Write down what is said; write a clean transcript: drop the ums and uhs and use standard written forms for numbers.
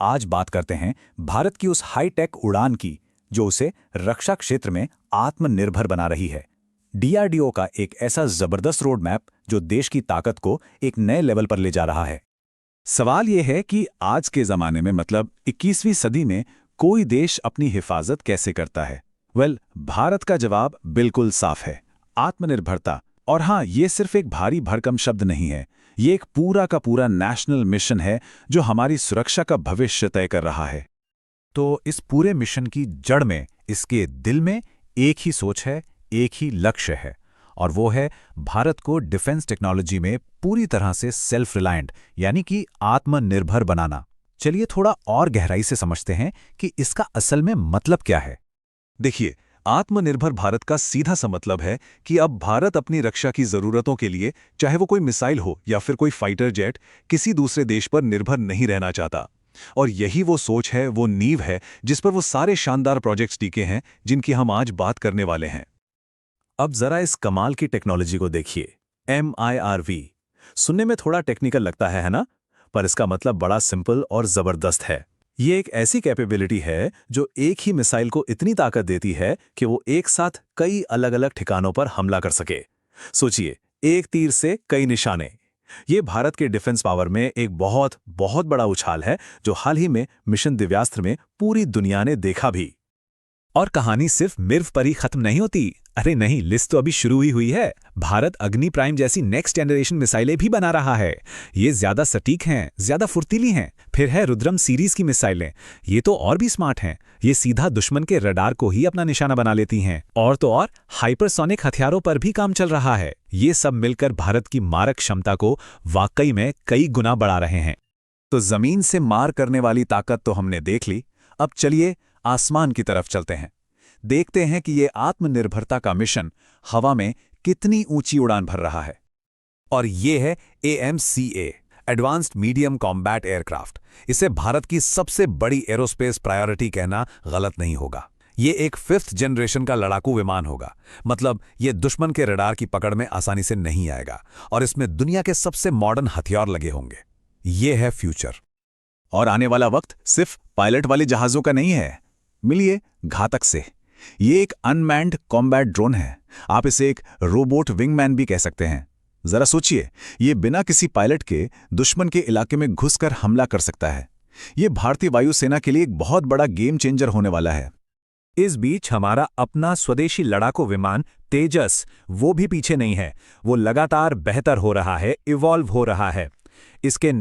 आज बात करते हैं भारत की उस हाईटेक उड़ान की जो उसे रक्षा क्षेत्र में आत्मनिर्भर बना रही है। डीआरडीओ का एक ऐसा जबरदस्त रोड मैप जो देश की ताकत को एक नए लेवल पर ले जा रहा है। सवाल यह है कि आज के ज़माने में मतलब 21वीं सदी में कोई देश अपनी हिफाजत कैसे करता है। भारत का जवाब बिल्कुल साफ है, आत्मनिर्भरता। और हाँ, ये सिर्फ एक भारी भरकम शब्द नहीं है, ये एक पूरा का पूरा नेशनल मिशन है जो हमारी सुरक्षा का भविष्य तय कर रहा है। तो इस पूरे मिशन की जड़ में, इसके दिल में एक ही सोच है, एक ही लक्ष्य है, और वो है भारत को डिफेंस टेक्नोलॉजी में पूरी तरह से सेल्फ रिलायंट यानी कि आत्मनिर्भर बनाना। चलिए थोड़ा और गहराई से समझते हैं कि इसका असल में मतलब क्या है। देखिए, आत्मनिर्भर भारत का सीधा सा मतलब है कि अब भारत अपनी रक्षा की जरूरतों के लिए, चाहे वो कोई मिसाइल हो या फिर कोई फाइटर जेट, किसी दूसरे देश पर निर्भर नहीं रहना चाहता। और यही वो सोच है, वो नींव है जिस पर वो सारे शानदार प्रोजेक्ट्स टिके हैं जिनकी हम आज बात करने वाले हैं। अब जरा इस कमाल की टेक्नोलॉजी को देखिए, MIRV। सुनने में थोड़ा टेक्निकल लगता है ना? पर इसका मतलब बड़ा सिंपल और जबरदस्त है। ये एक ऐसी कैपेबिलिटी है जो एक ही मिसाइल को इतनी ताकत देती है कि वो एक साथ कई अलग अलग ठिकानों पर हमला कर सके। सोचिए, एक तीर से कई निशाने। ये भारत के डिफेंस पावर में एक बहुत बहुत बड़ा उछाल है जो हाल ही में मिशन दिव्यास्त्र में पूरी दुनिया ने देखा भी। और कहानी सिर्फ मिर्व पर ही खत्म नहीं होती। अरे नहीं, लिस्ट तो अभी शुरू ही हुई है। भारत अग्नि प्राइम जैसी नेक्स्ट जनरेशन मिसाइलें भी बना रहा है। ये ज्यादा सटीक हैं, ज्यादा फुर्तीली हैं। फिर है रुद्रम सीरीज की मिसाइलें। ये तो और भी स्मार्ट हैं। ये सीधा दुश्मन के रडार को ही अपना निशाना बना लेती हैं। और तो और हाइपरसोनिक हथियारों पर भी काम चल रहा है। ये सब मिलकर भारत की मारक क्षमता को वाकई में कई गुना बढ़ा रहे हैं। तो जमीन से मार करने वाली ताकत तो हमने देख ली। अब चलिए आसमान की तरफ चलते हैं। देखते हैं कि ये आत्मनिर्भरता का मिशन हवा में कितनी ऊंची उड़ान भर रहा है। और ये है AMCA, advanced medium combat aircraft. इसे भारत की सबसे बड़ी एरोस्पेस प्रायोरिटी कहना गलत नहीं होगा। ये एक 5th जनरेशन का लड़ाकू विमान होगा। मतलब ये दुश्मन के रडार की पकड़ में आसानी से नहीं आएगा, और इसमें दुनिया के सबसे मॉडर्न हथियार लगे होंगे। ये है फ्यूचर। और आने वाला वक्त सिर्फ पायलट वाले जहाजों का नहीं है, मिलिए घातक से। ये एक अनमैन्ड कॉम्बैट ड्रोन है। आप इसे एक रोबोट विंगमैन भी कह सकते हैं। जरा सोचिए, ये बिना किसी पायलट के दुश्मन के इलाके में घुसकर हमला कर सकता है। ये भारतीय वायुसेना के लिए एक बहुत बड़ा गेम चेंजर होने वाला है। इस बीच हमारा अपना स्वदेशी लड़ाकू विमान तेजस, वो भी पीछे नहीं है। वो लगातार बेहतर हो रहा है, इवॉल्व हो रहा है। इसके